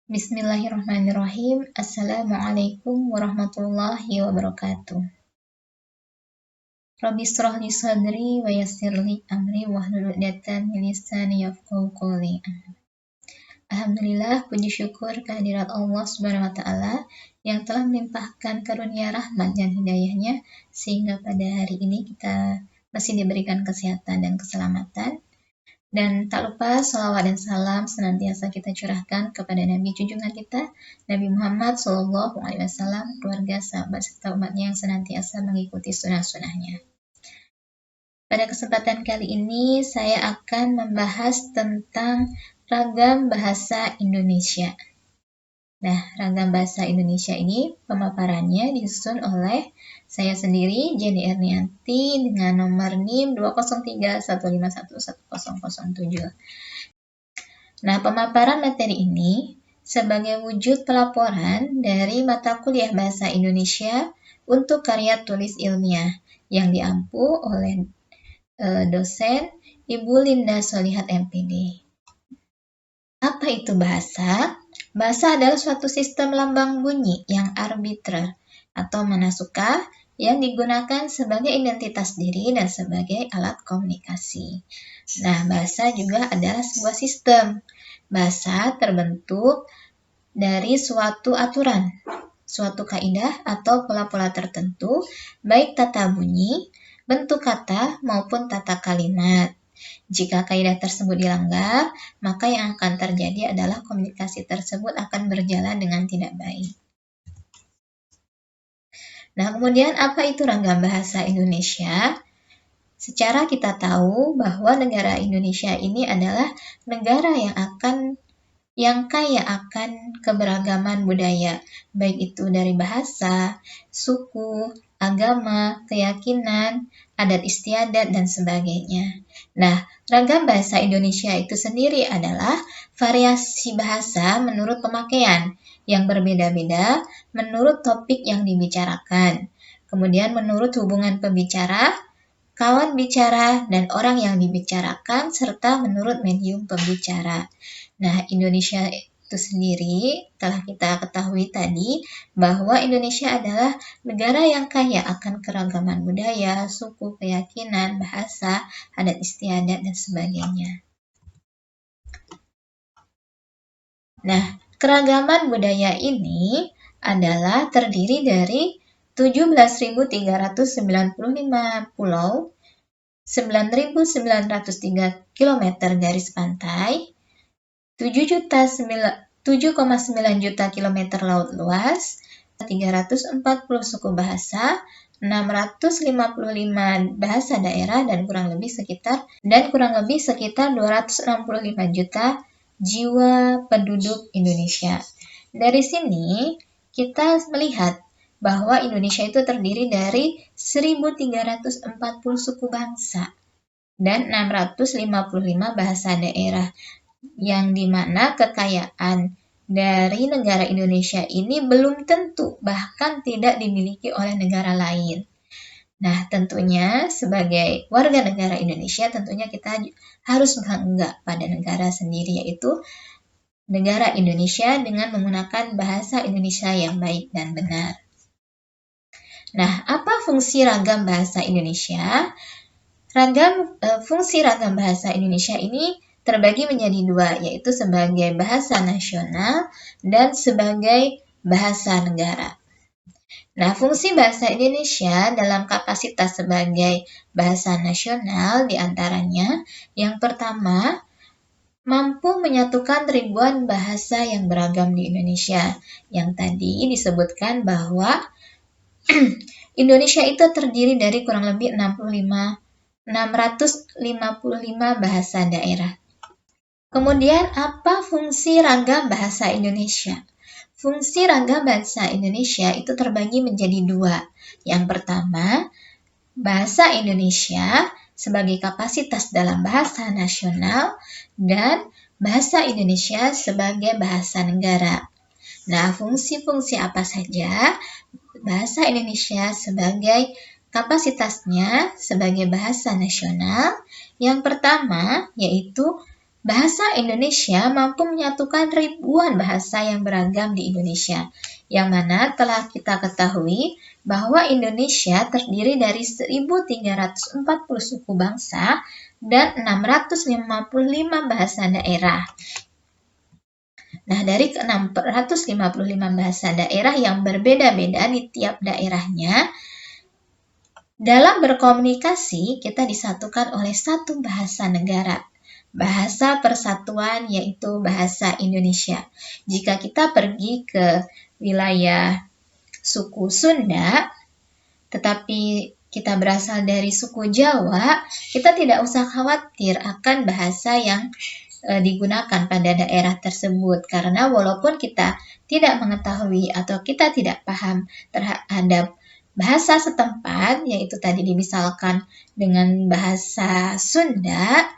Bismillahirrahmanirrahim. Assalamualaikum warahmatullahi wabarakatuh. Rabbi shrah li sadri wa yassir li amri wahlul 'uqdatam min lisani yafqahu qawli. Alhamdulillah, puji syukur kehadirat Allah Subhanahu wa taala yang telah melimpahkan karunia rahmat dan hidayahnya sehingga pada hari ini kita masih diberikan kesehatan dan keselamatan. Dan tak lupa salawat dan salam senantiasa kita curahkan kepada Nabi junjungan kita, Nabi Muhammad SAW, keluarga, sahabat, serta umatnya yang senantiasa mengikuti sunnah-sunnahnya. Pada kesempatan kali ini, saya akan membahas tentang ragam bahasa Indonesia. Nah, ragam bahasa Indonesia ini pemaparannya disusun oleh saya sendiri, Jenny Ernianti, dengan nomor NIM 20315110007. Nah, pemaparan materi ini sebagai wujud pelaporan dari mata kuliah Bahasa Indonesia untuk karya tulis ilmiah yang diampu oleh dosen Ibu Linda Solihat MPD. Apa itu bahasa? Bahasa adalah suatu sistem lambang bunyi yang arbitrer atau manasuka yang digunakan sebagai identitas diri dan sebagai alat komunikasi. Nah, bahasa juga adalah sebuah sistem. Bahasa terbentuk dari suatu aturan, suatu kaidah atau pola-pola tertentu, baik tata bunyi, bentuk kata, maupun tata kalimat. Jika kaidah tersebut dilanggar, maka yang akan terjadi adalah komunikasi tersebut akan berjalan dengan tidak baik. Nah, kemudian apa itu ragam bahasa Indonesia? Secara kita tahu bahwa negara Indonesia ini adalah negara yang kaya akan keberagaman budaya, baik itu dari bahasa, suku, agama, keyakinan, adat istiadat, dan sebagainya. Nah, ragam bahasa Indonesia itu sendiri adalah variasi bahasa menurut pemakaian yang berbeda-beda menurut topik yang dibicarakan. Kemudian menurut hubungan pembicara, kawan bicara, dan orang yang dibicarakan, serta menurut medium pembicara. Nah, Indonesia itu sendiri telah kita ketahui tadi bahwa Indonesia adalah negara yang kaya akan keragaman budaya, suku, keyakinan, bahasa, adat istiadat, dan sebagainya. Nah, keragaman budaya ini adalah terdiri dari 17.395 pulau, 9.903 km garis pantai, 7,9 juta kilometer laut luas, 340 suku bahasa, 655 bahasa daerah, dan kurang lebih sekitar 265 juta jiwa penduduk Indonesia. Dari sini kita melihat bahwa Indonesia itu terdiri dari 1.340 suku bangsa dan 655 bahasa daerah, yang dimana kekayaan dari negara Indonesia ini belum tentu, bahkan tidak dimiliki oleh negara lain. Nah, tentunya sebagai warga negara Indonesia, tentunya kita harus bangga pada negara sendiri, yaitu negara Indonesia dengan menggunakan bahasa Indonesia yang baik dan benar. Nah, apa fungsi ragam bahasa Indonesia? Fungsi ragam bahasa Indonesia ini terbagi menjadi dua, yaitu sebagai bahasa nasional dan sebagai bahasa negara. Nah, fungsi bahasa Indonesia dalam kapasitas sebagai bahasa nasional diantaranya, yang pertama, mampu menyatukan ribuan bahasa yang beragam di Indonesia. Yang tadi disebutkan bahwa Indonesia itu terdiri dari kurang lebih 655 bahasa daerah. Kemudian, apa fungsi ragam bahasa Indonesia? Fungsi ragam bahasa Indonesia itu terbagi menjadi dua. Yang pertama, bahasa Indonesia sebagai kapasitas dalam bahasa nasional dan bahasa Indonesia sebagai bahasa negara. Nah, fungsi-fungsi apa saja bahasa Indonesia sebagai kapasitasnya sebagai bahasa nasional? Yang pertama, yaitu Bahasa Indonesia mampu menyatukan ribuan bahasa yang beragam di Indonesia, yang mana telah kita ketahui bahwa Indonesia terdiri dari 1.340 suku bangsa dan 655 bahasa daerah. Nah, dari 655 bahasa daerah yang berbeda-beda di tiap daerahnya, dalam berkomunikasi kita disatukan oleh satu bahasa negara. Bahasa persatuan yaitu bahasa Indonesia. Jika kita pergi ke wilayah suku Sunda, tetapi kita berasal dari suku Jawa, kita tidak usah khawatir akan bahasa yang digunakan pada daerah tersebut. Karena walaupun kita tidak mengetahui atau kita tidak paham terhadap bahasa setempat, yaitu tadi dimisalkan dengan bahasa Sunda,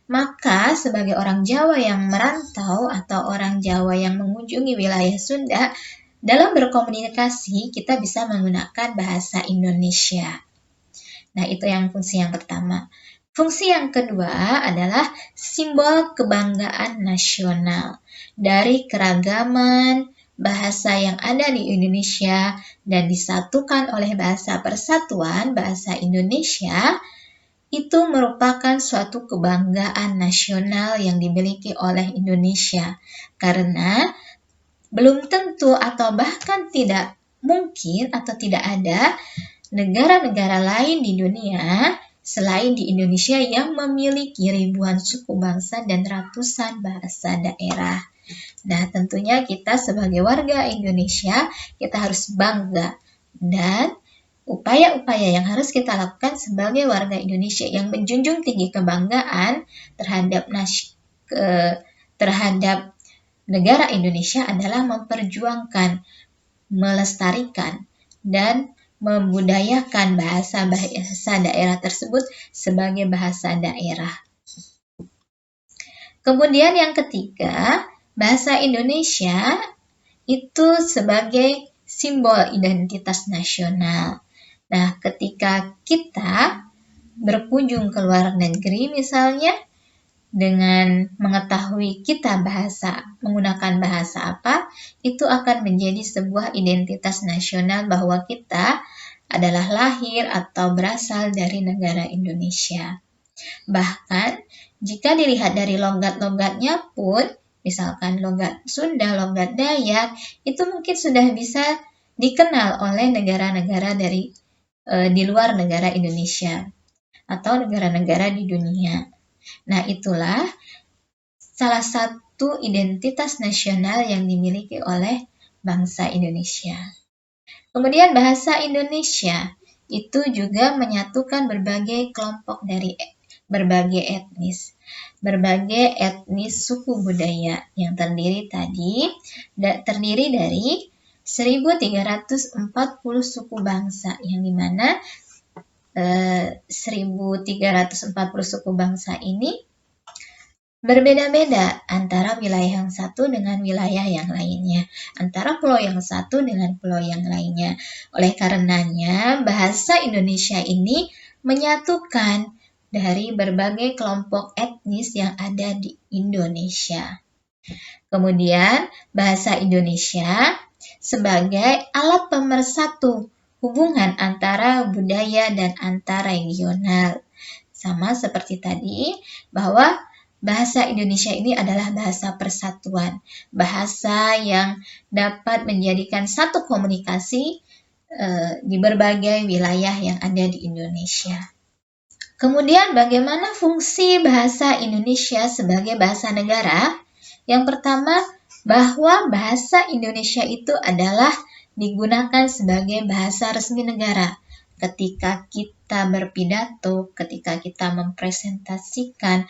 maka sebagai orang Jawa yang merantau atau orang Jawa yang mengunjungi wilayah Sunda, dalam berkomunikasi kita bisa menggunakan bahasa Indonesia. Nah, itu yang fungsi yang pertama. Fungsi yang kedua adalah simbol kebanggaan nasional. Dari keragaman bahasa yang ada di Indonesia dan disatukan oleh bahasa persatuan, bahasa Indonesia, itu merupakan suatu kebanggaan nasional yang dimiliki oleh Indonesia. Karena belum tentu atau bahkan tidak mungkin atau tidak ada negara-negara lain di dunia selain di Indonesia yang memiliki ribuan suku bangsa dan ratusan bahasa daerah. Nah, tentunya kita sebagai warga Indonesia, kita harus bangga dan upaya-upaya yang harus kita lakukan sebagai warga Indonesia yang menjunjung tinggi kebanggaan terhadap negara Indonesia adalah memperjuangkan, melestarikan, dan membudayakan bahasa-bahasa daerah tersebut sebagai bahasa daerah. Kemudian yang ketiga, bahasa Indonesia itu sebagai simbol identitas nasional. Nah, ketika kita berkunjung ke luar negeri misalnya, dengan mengetahui kita menggunakan bahasa apa, itu akan menjadi sebuah identitas nasional bahwa kita adalah lahir atau berasal dari negara Indonesia. Bahkan, jika dilihat dari logat-logatnya pun, misalkan logat Sunda, logat Dayak, itu mungkin sudah bisa dikenal oleh negara-negara di luar negara Indonesia atau negara-negara di dunia. Nah, itulah salah satu identitas nasional yang dimiliki oleh bangsa Indonesia. Kemudian bahasa Indonesia itu juga menyatukan berbagai kelompok dari berbagai etnis suku budaya yang terdiri dari 1.340 suku bangsa, yang dimana 1.340 suku bangsa ini berbeda-beda antara wilayah yang satu dengan wilayah yang lainnya, antara pulau yang satu dengan pulau yang lainnya. Oleh karenanya, bahasa Indonesia ini menyatukan dari berbagai kelompok etnis yang ada di Indonesia. Kemudian, bahasa Indonesia sebagai alat pemersatu hubungan antara budaya dan antar regional. Sama seperti tadi, bahwa bahasa Indonesia ini adalah bahasa persatuan, bahasa yang dapat menjadikan satu komunikasi di berbagai wilayah yang ada di Indonesia. Kemudian bagaimana fungsi bahasa Indonesia sebagai bahasa negara? Yang pertama, bahwa bahasa Indonesia itu adalah digunakan sebagai bahasa resmi negara. Ketika kita berpidato, ketika kita mempresentasikan,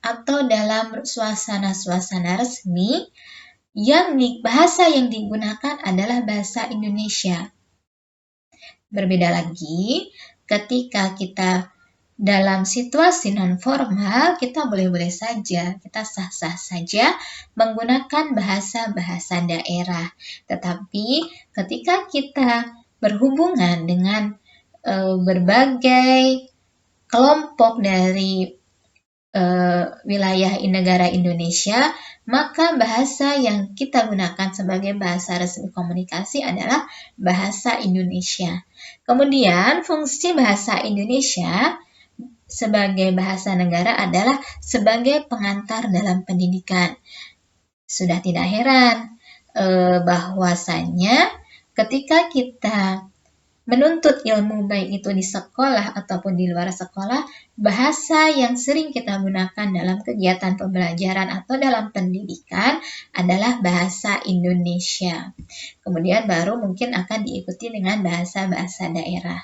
atau dalam suasana-suasana resmi, bahasa yang digunakan adalah bahasa Indonesia. Berbeda lagi, ketika kita dalam situasi non-formal, kita boleh-boleh saja, kita sah-sah saja menggunakan bahasa-bahasa daerah. Tetapi ketika kita berhubungan dengan berbagai kelompok dari wilayah negara Indonesia, maka bahasa yang kita gunakan sebagai bahasa resmi komunikasi adalah bahasa Indonesia. Kemudian, fungsi bahasa Indonesia sebagai bahasa negara adalah sebagai pengantar dalam pendidikan. Sudah tidak heran bahwasanya ketika kita menuntut ilmu baik itu di sekolah ataupun di luar sekolah, bahasa yang sering kita gunakan dalam kegiatan pembelajaran atau dalam pendidikan adalah bahasa Indonesia. Kemudian baru mungkin akan diikuti dengan bahasa-bahasa daerah.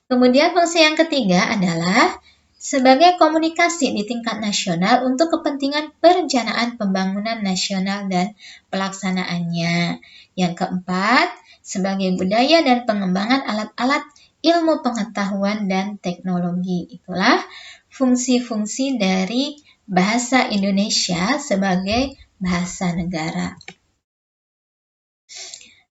Kemudian fungsi yang ketiga adalah sebagai komunikasi di tingkat nasional untuk kepentingan perencanaan pembangunan nasional dan pelaksanaannya. Yang keempat, sebagai budaya dan pengembangan alat-alat ilmu pengetahuan dan teknologi. Itulah fungsi-fungsi dari bahasa Indonesia sebagai bahasa negara.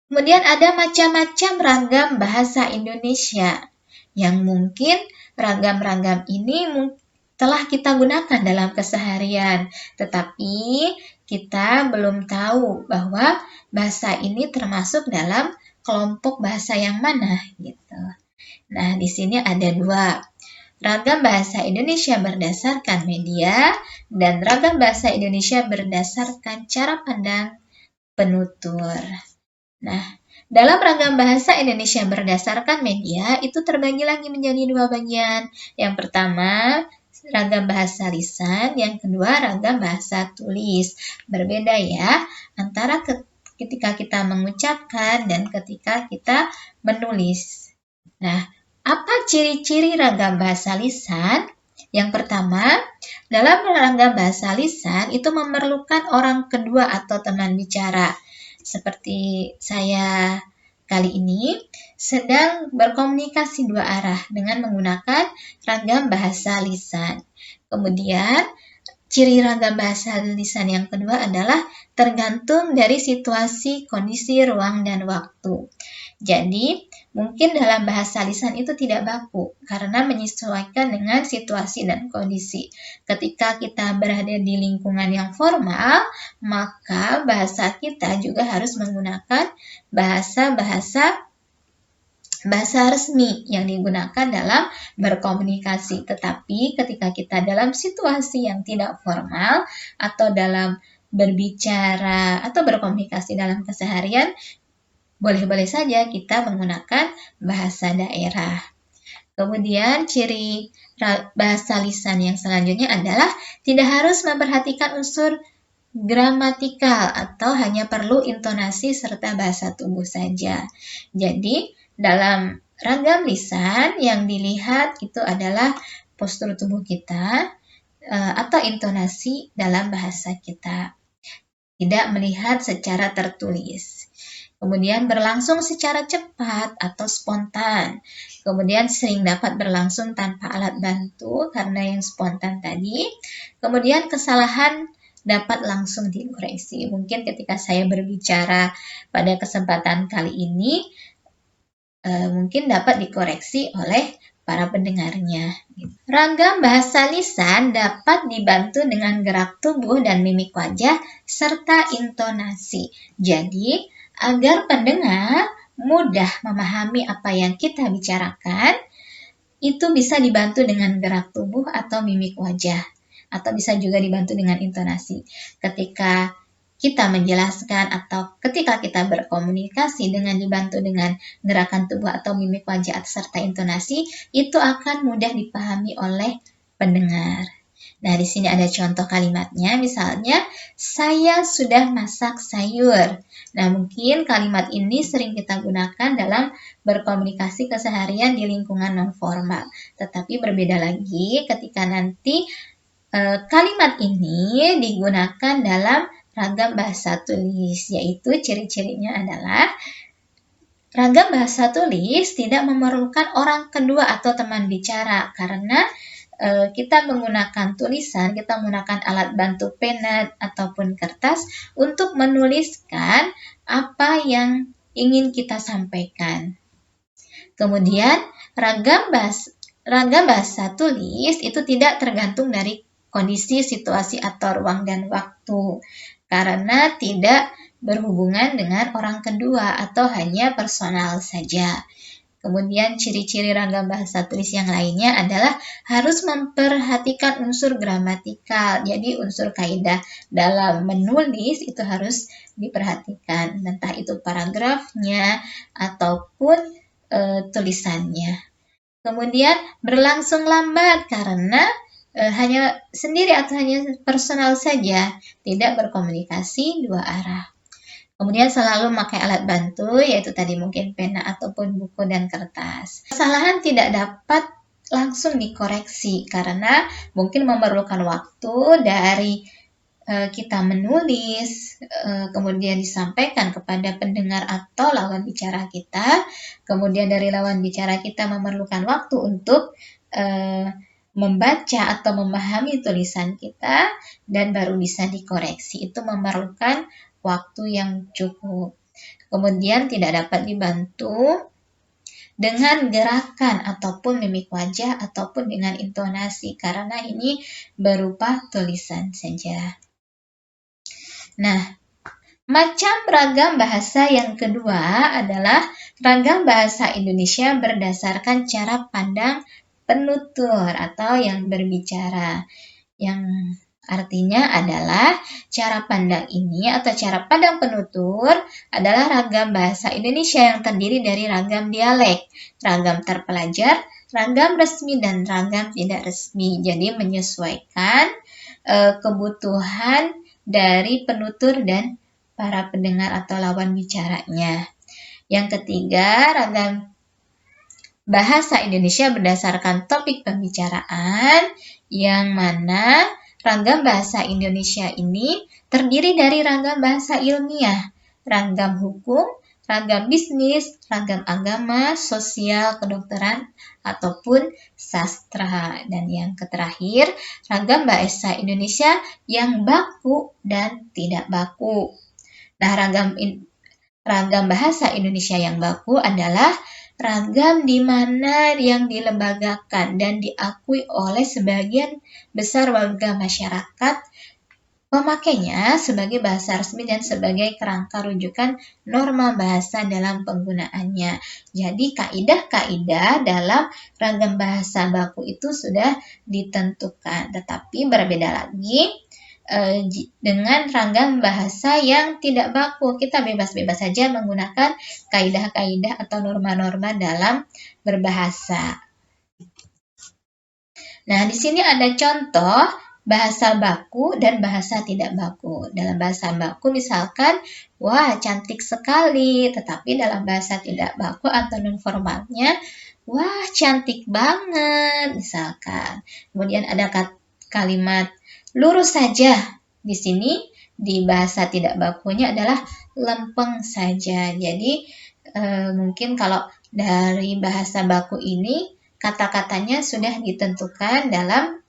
Kemudian ada macam-macam ragam bahasa Indonesia yang mungkin ragam-ragam ini telah kita gunakan dalam keseharian, tetapi kita belum tahu bahwa bahasa ini termasuk dalam kelompok bahasa yang mana gitu. Nah, di sini ada dua. Ragam bahasa Indonesia berdasarkan media dan ragam bahasa Indonesia berdasarkan cara pandang penutur. Nah, dalam ragam bahasa Indonesia berdasarkan media itu terbagi lagi menjadi dua bagian. Yang pertama, ragam bahasa lisan, yang kedua ragam bahasa tulis. Berbeda ya antara ketika kita mengucapkan dan ketika kita menulis. Nah, apa ciri-ciri ragam bahasa lisan? Yang pertama, dalam ragam bahasa lisan itu memerlukan orang kedua atau teman bicara. Seperti saya kali ini sedang berkomunikasi dua arah dengan menggunakan ragam bahasa lisan. Kemudian, ciri ragam bahasa lisan yang kedua adalah tergantung dari situasi, kondisi, ruang, dan waktu. Jadi, mungkin dalam bahasa lisan itu tidak baku karena menyesuaikan dengan situasi dan kondisi. Ketika kita berada di lingkungan yang formal, maka bahasa kita juga harus menggunakan bahasa resmi yang digunakan dalam berkomunikasi. Tetapi ketika kita dalam situasi yang tidak formal atau dalam berbicara atau berkomunikasi dalam keseharian, boleh-boleh saja kita menggunakan bahasa daerah. Kemudian ciri bahasa lisan yang selanjutnya adalah tidak harus memperhatikan unsur gramatikal atau hanya perlu intonasi serta bahasa tubuh saja. Jadi, dalam ragam lisan yang dilihat itu adalah postur tubuh kita atau intonasi dalam bahasa kita. Tidak melihat secara tertulis. Kemudian berlangsung secara cepat atau spontan. Kemudian sering dapat berlangsung tanpa alat bantu karena yang spontan tadi. Kemudian kesalahan dapat langsung dikoreksi. Mungkin ketika saya berbicara pada kesempatan kali ini, mungkin dapat dikoreksi oleh para pendengarnya. Ragam bahasa lisan dapat dibantu dengan gerak tubuh dan mimik wajah serta intonasi. Jadi, agar pendengar mudah memahami apa yang kita bicarakan, itu bisa dibantu dengan gerak tubuh atau mimik wajah, atau bisa juga dibantu dengan intonasi. Ketika kita menjelaskan atau ketika kita berkomunikasi dengan dibantu dengan gerakan tubuh atau mimik wajah serta intonasi, itu akan mudah dipahami oleh pendengar. Nah, di sini ada contoh kalimatnya, misalnya, saya sudah masak sayur. Nah, mungkin kalimat ini sering kita gunakan dalam berkomunikasi keseharian di lingkungan non-formal. Tetapi berbeda lagi ketika nanti kalimat ini digunakan dalam ragam bahasa tulis, yaitu ciri-cirinya adalah ragam bahasa tulis tidak memerlukan orang kedua atau teman bicara karena kita menggunakan tulisan, kita menggunakan alat bantu pena ataupun kertas untuk menuliskan apa yang ingin kita sampaikan. Kemudian, ragam ragam bahasa tulis itu tidak tergantung dari kondisi, situasi, atau ruang dan waktu, karena tidak berhubungan dengan orang kedua atau hanya personal saja. Kemudian ciri-ciri ragam bahasa tulis yang lainnya adalah harus memperhatikan unsur gramatikal. Jadi unsur kaidah dalam menulis itu harus diperhatikan, entah itu paragrafnya ataupun tulisannya. Kemudian berlangsung lambat karena hanya sendiri atau hanya personal saja, tidak berkomunikasi dua arah. Kemudian selalu memakai alat bantu, yaitu tadi mungkin pena ataupun buku dan kertas. Kesalahan tidak dapat langsung dikoreksi karena mungkin memerlukan waktu dari kita menulis, kemudian disampaikan kepada pendengar atau lawan bicara kita, kemudian dari lawan bicara kita memerlukan waktu untuk membaca atau memahami tulisan kita, dan baru bisa dikoreksi. Itu memerlukan waktu yang cukup. Kemudian tidak dapat dibantu dengan gerakan ataupun mimik wajah ataupun dengan intonasi, karena ini berupa tulisan saja. Nah, macam ragam bahasa yang kedua adalah ragam bahasa Indonesia berdasarkan cara pandang penutur atau yang berbicara. Yang artinya adalah cara pandang ini atau cara pandang penutur adalah ragam bahasa Indonesia yang terdiri dari ragam dialek, ragam terpelajar, ragam resmi, dan ragam tidak resmi. Jadi menyesuaikan kebutuhan dari penutur dan para pendengar atau lawan bicaranya. Yang ketiga, ragam bahasa Indonesia berdasarkan topik pembicaraan, yang mana ragam bahasa Indonesia ini terdiri dari ragam bahasa ilmiah, ragam hukum, ragam bisnis, ragam agama, sosial, kedokteran, ataupun sastra. Dan yang terakhir, ragam bahasa Indonesia yang baku dan tidak baku. Nah, ragam bahasa Indonesia yang baku adalah ragam di mana yang dilembagakan dan diakui oleh sebagian besar warga masyarakat pemakainya sebagai bahasa resmi dan sebagai kerangka rujukan norma bahasa dalam penggunaannya. Jadi kaidah-kaidah dalam ragam bahasa baku itu sudah ditentukan, tetapi berbeda lagi dengan ragam bahasa yang tidak baku. Kita bebas-bebas saja menggunakan kaidah-kaidah atau norma-norma dalam berbahasa. Nah, di sini ada contoh bahasa baku dan bahasa tidak baku. Dalam bahasa baku misalkan, wah cantik sekali, tetapi dalam bahasa tidak baku atau non-formalnya, wah cantik banget, misalkan. Kemudian ada kalimat lurus saja. Di sini di bahasa tidak bakunya adalah lempeng saja. Jadi mungkin kalau dari bahasa baku ini kata-katanya sudah ditentukan dalam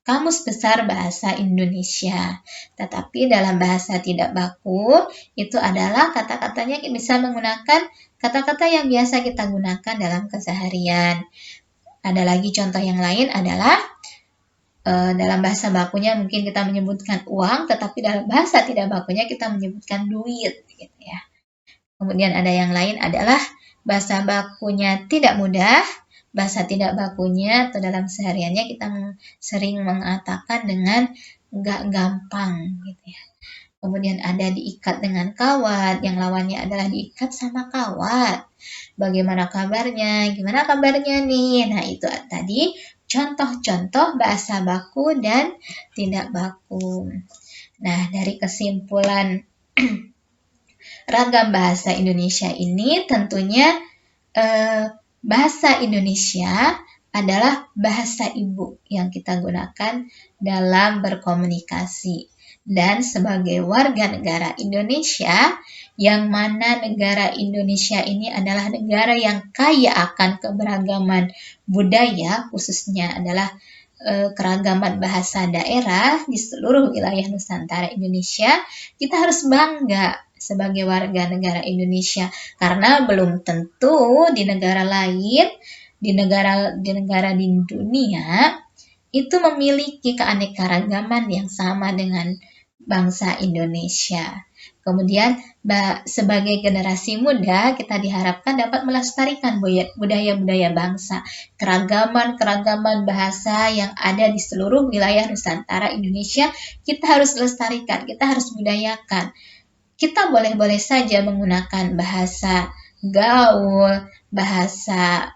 Kamus Besar Bahasa Indonesia. Tetapi dalam bahasa tidak baku itu adalah kata-katanya bisa menggunakan kata-kata yang biasa kita gunakan dalam keseharian. Ada lagi contoh yang lain adalah dalam bahasa bakunya mungkin kita menyebutkan uang, tetapi dalam bahasa tidak bakunya kita menyebutkan duit, gitu ya. Kemudian ada yang lain adalah bahasa bakunya tidak mudah, bahasa tidak bakunya atau dalam sehariannya kita sering mengatakan dengan nggak gampang, gitu ya. Kemudian ada diikat dengan kawat, yang lawannya adalah diikat sama kawat. Bagaimana kabarnya? Gimana kabarnya nih? Nah, itu tadi contoh-contoh bahasa baku dan tidak baku. Nah, dari kesimpulan ragam bahasa Indonesia ini tentunya bahasa Indonesia adalah bahasa ibu yang kita gunakan dalam berkomunikasi. Dan sebagai warga negara Indonesia, yang mana negara Indonesia ini adalah negara yang kaya akan keberagaman budaya, khususnya adalah keragaman bahasa daerah di seluruh wilayah Nusantara Indonesia, kita harus bangga sebagai warga negara Indonesia, karena belum tentu di negara lain, di negara di dunia itu memiliki keanekaragaman yang sama dengan bangsa Indonesia. Kemudian sebagai generasi muda kita diharapkan dapat melestarikan budaya-budaya bangsa, keragaman bahasa yang ada di seluruh wilayah Nusantara Indonesia kita harus lestarikan, kita harus budayakan. Kita boleh-boleh saja menggunakan bahasa gaul, bahasa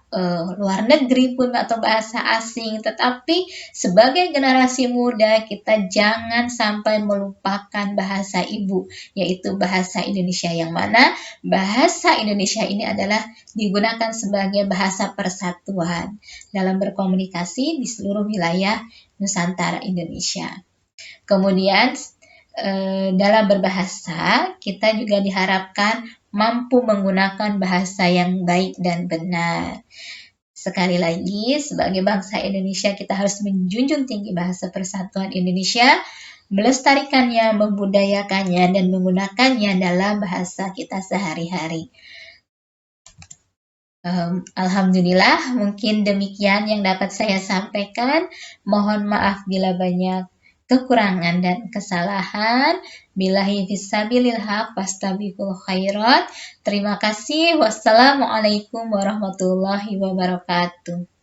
luar negeri pun atau bahasa asing, tetapi sebagai generasi muda kita jangan sampai melupakan bahasa ibu, yaitu bahasa Indonesia, yang mana bahasa Indonesia ini adalah digunakan sebagai bahasa persatuan dalam berkomunikasi di seluruh wilayah Nusantara Indonesia. Kemudian dalam berbahasa, kita juga diharapkan mampu menggunakan bahasa yang baik dan benar. Sekali lagi, sebagai bangsa Indonesia, kita harus menjunjung tinggi bahasa persatuan Indonesia, melestarikannya, membudayakannya, dan menggunakannya dalam bahasa kita sehari-hari. Alhamdulillah, mungkin demikian yang dapat saya sampaikan. Mohon maaf bila banyak kekurangan dan kesalahan. Billahi fisabilil haq wastabiqul khairat. Terima kasih. Wassalamualaikum warahmatullahi wabarakatuh.